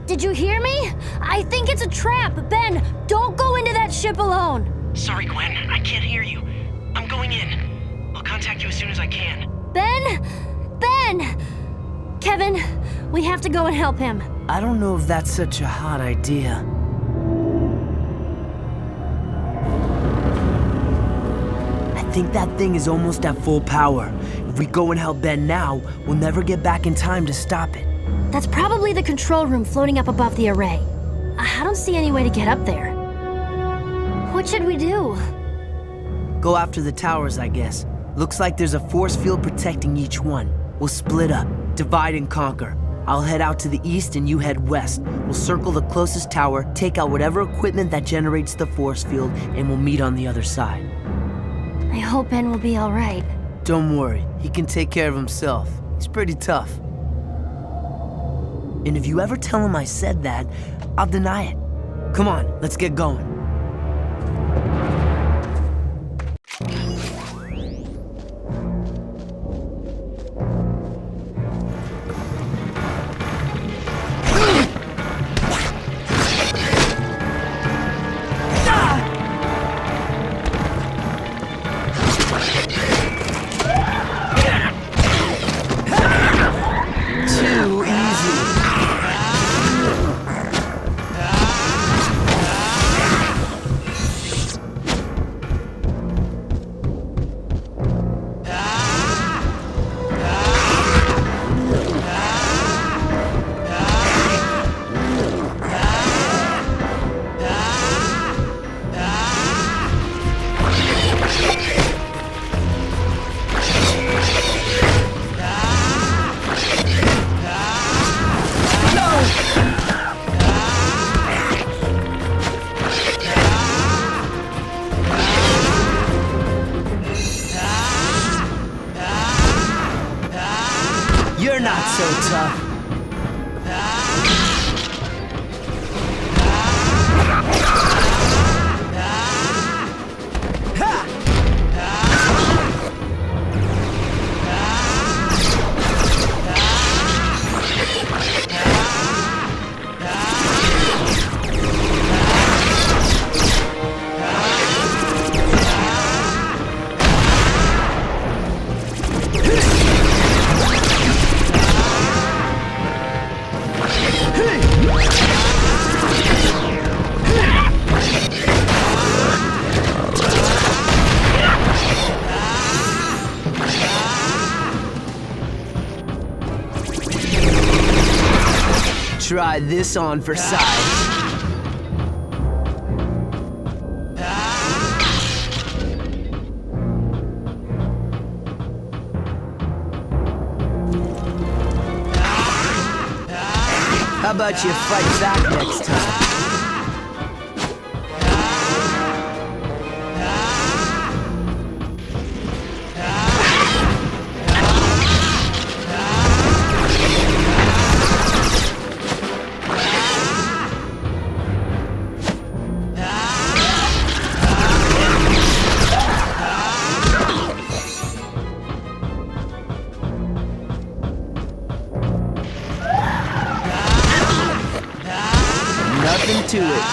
Did you hear me? I think it's a trap. Ben, don't go into that ship alone. Sorry, Gwen. I can't hear you. I'm going in. I'll contact you as soon as I can. Ben! Ben! Kevin, we have to go and help him. I don't know if that's such a hot idea. I think that thing is almost at full power. If we go and help Ben now, we'll never get back in time to stop it. That's probably the control room floating up above the array. I don't see any way to get up there. What should we do? Go after the towers, I guess. Looks like there's a force field protecting each one. We'll split up, divide and conquer. I'll head out to the east and you head west. We'll circle the closest tower, take out whatever equipment that generates the force field, and we'll meet on the other side. I hope Ben will be all right. Don't worry, he can take care of himself. He's pretty tough. And if you ever tell him I said that, I'll deny it. Come on, let's get going. You're not so tough. Try this on for size. How about you fight back next time? Nothing to it.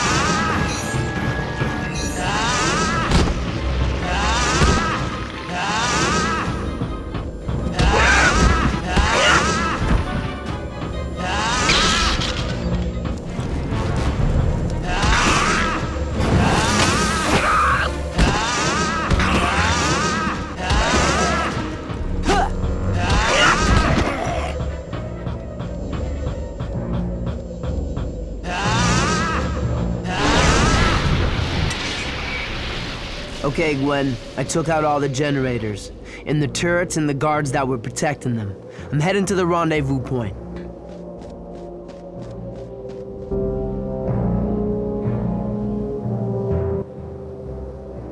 Okay, Gwen, I took out all the generators, and the turrets and the guards that were protecting them. I'm heading to the rendezvous point.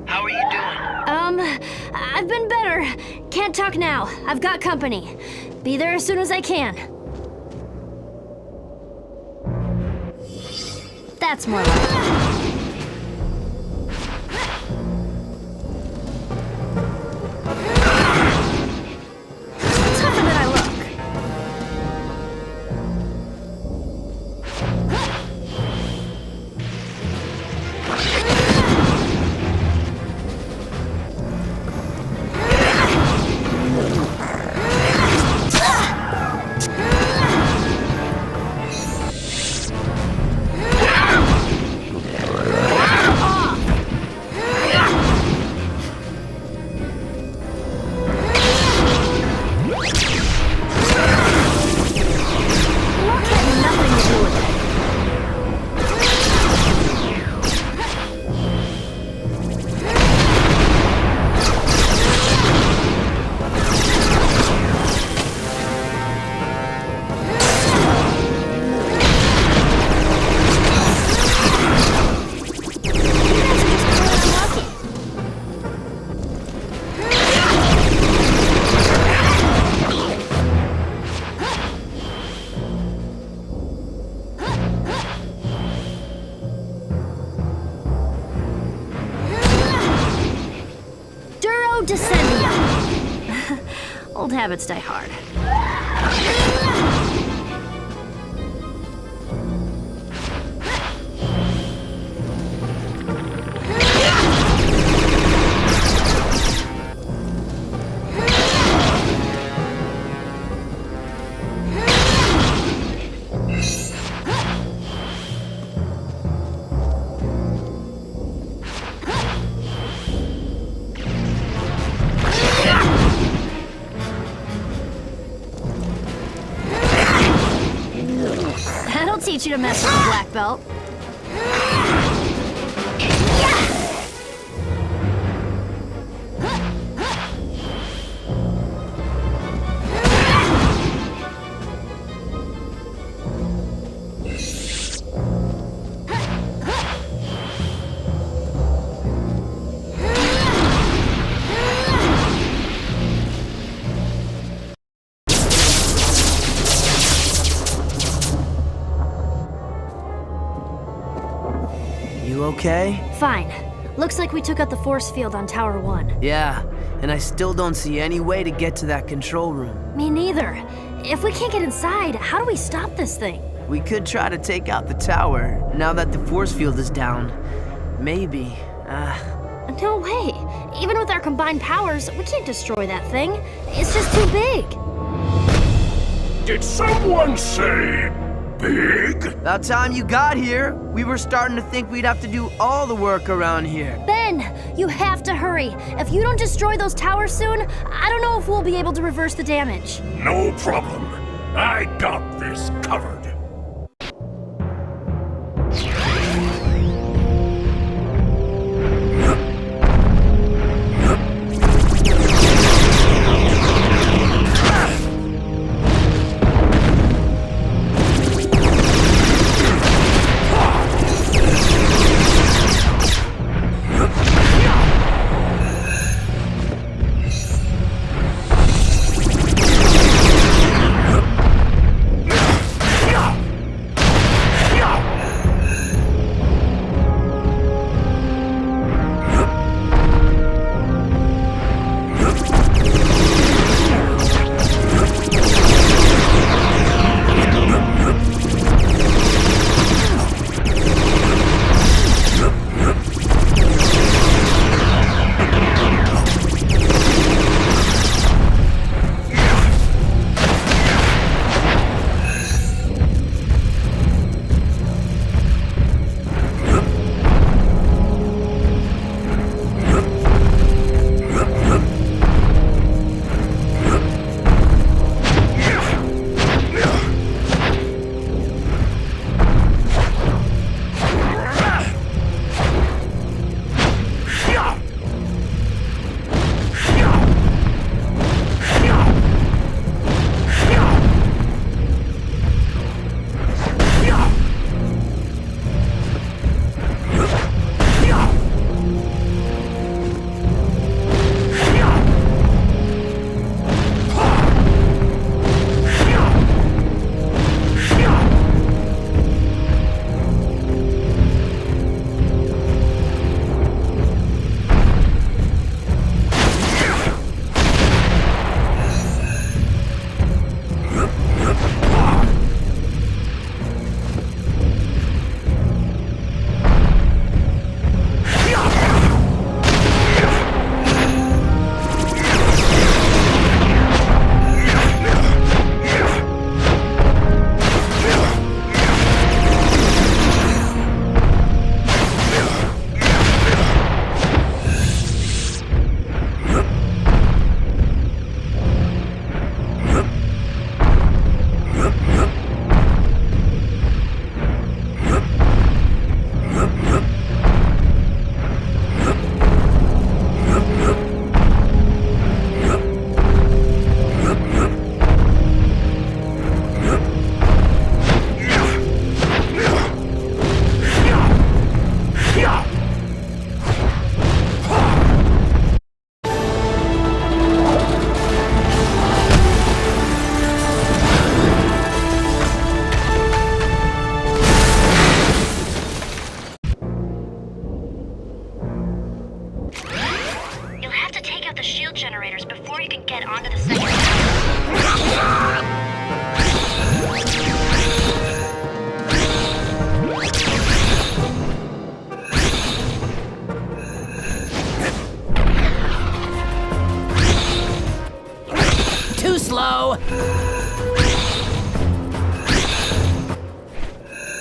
How are you doing? I've been better. Can't talk now. I've got company. Be there as soon as I can. That's more like it. Tougher than I look. Old habits die hard. That'll teach you to mess with a black belt. You okay? Fine. Looks like we took out the force field on Tower 1. Yeah, and I still don't see any way to get to that control room. Me neither. If we can't get inside, how do we stop this thing? We could try to take out the tower, now that the force field is down. Maybe. No way. Even with our combined powers, we can't destroy that thing. It's just too big. Did someone say big? About time you got here. We were starting to think we'd have to do all the work around here. Ben, you have to hurry. If you don't destroy those towers soon, I don't know if we'll be able to reverse the damage. No problem. I got this covered.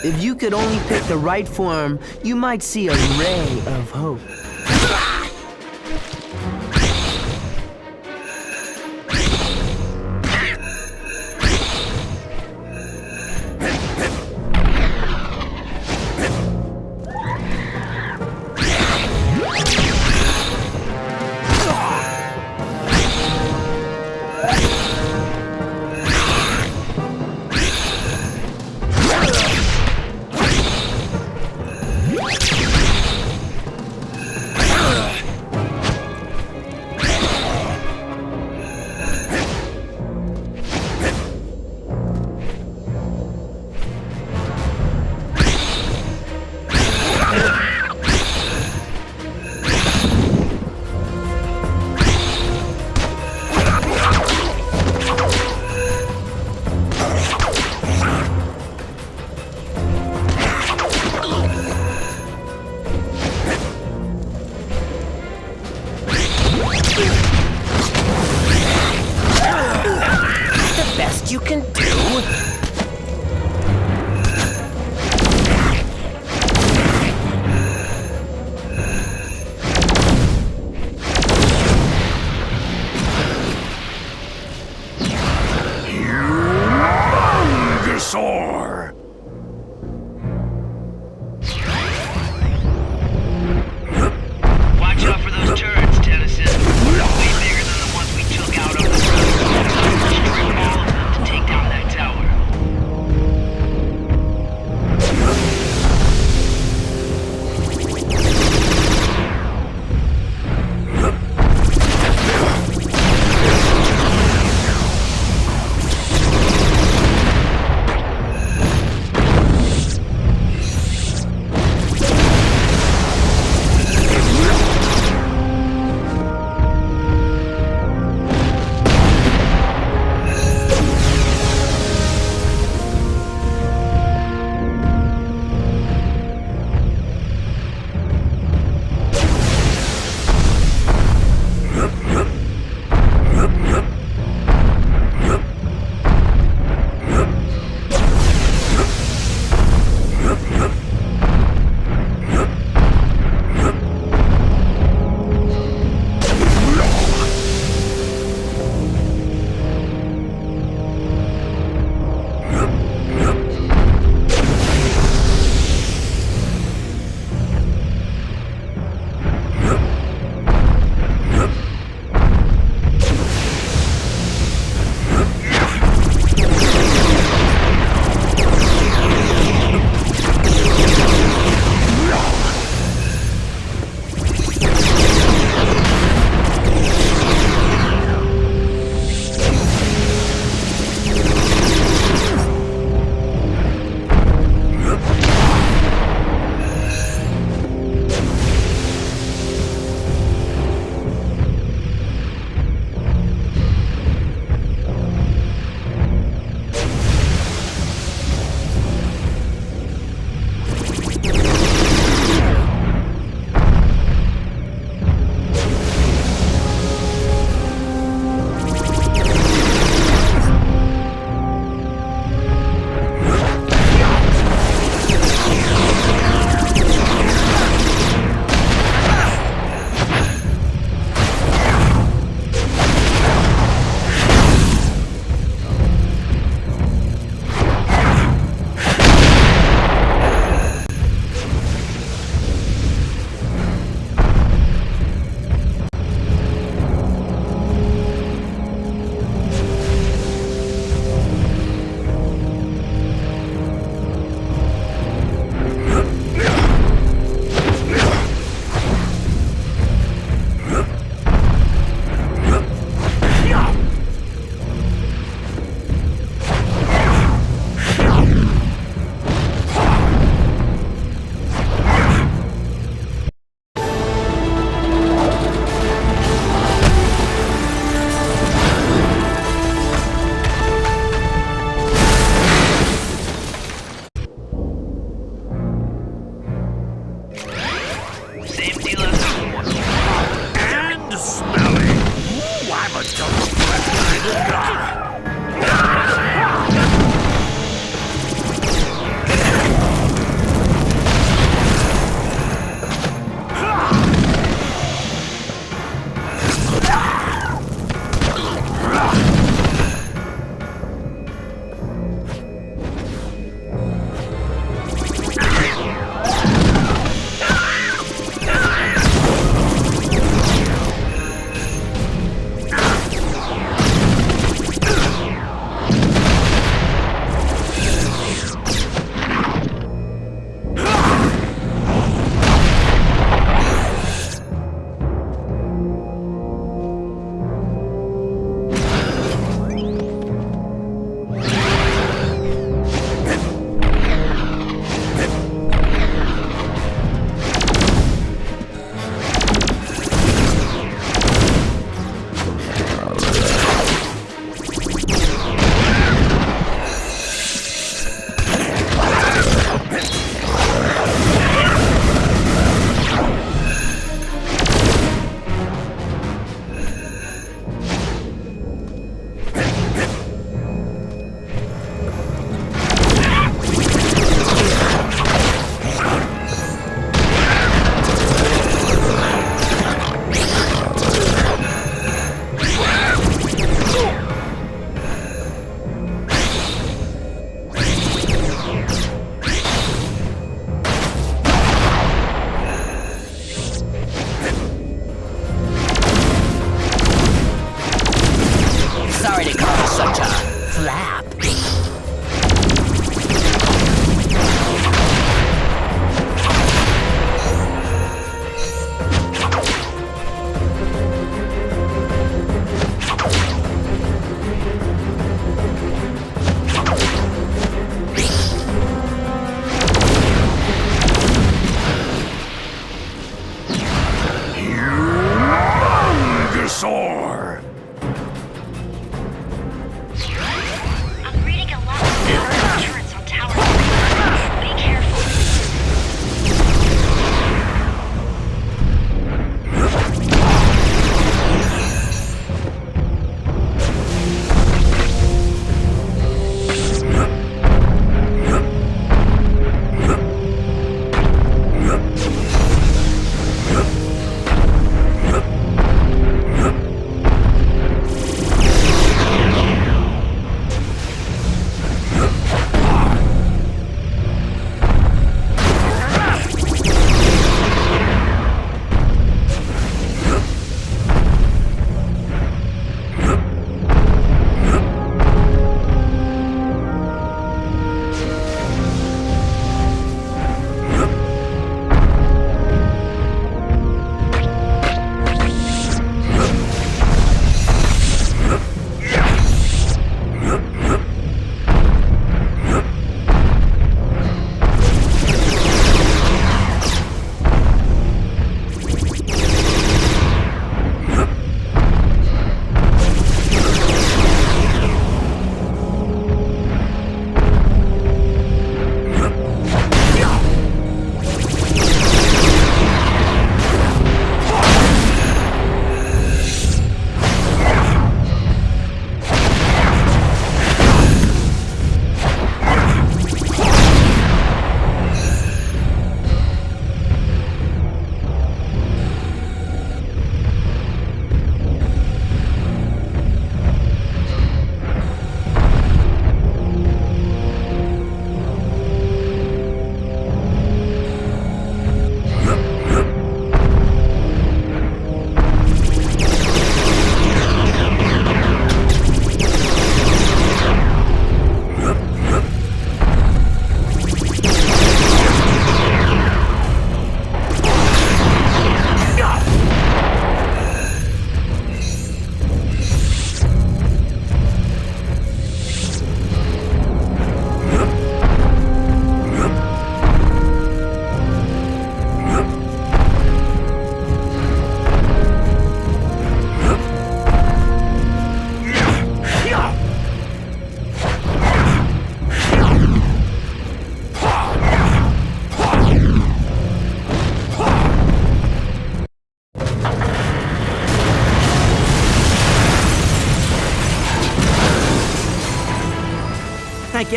If you could only pick the right form, you might see a ray of hope.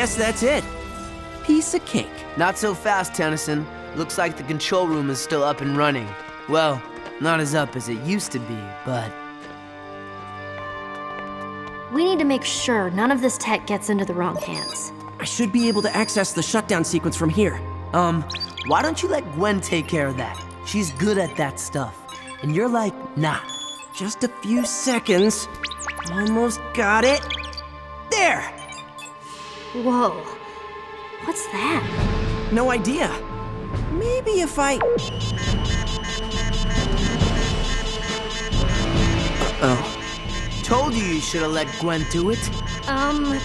guess that's it. Piece of cake. Not so fast, Tennyson. Looks like the control room is still up and running. Well, not as up as it used to be, but... We need to make sure none of this tech gets into the wrong hands. I should be able to access the shutdown sequence from here. Why don't you let Gwen take care of that? She's good at that stuff. And you're like, nah. Just a few seconds. Almost got it. There! Whoa. What's that? No idea. Maybe if I... Uh-oh. Told you should have let Gwen do it.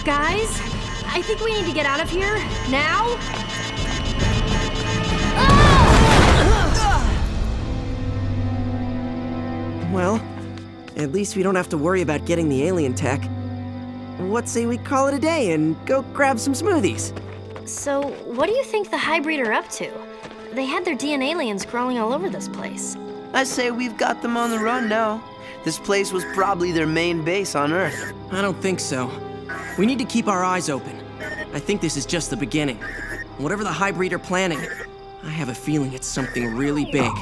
Guys? I think we need to get out of here. Now? Well, at least we don't have to worry about getting the alien tech. What say we call it a day and go grab some smoothies? So, what do you think the hybrid are up to? They had their DNA aliens crawling all over this place. I say we've got them on the run now. This place was probably their main base on Earth. I don't think so. We need to keep our eyes open. I think this is just the beginning. Whatever the hybrid are planning, I have a feeling it's something really big.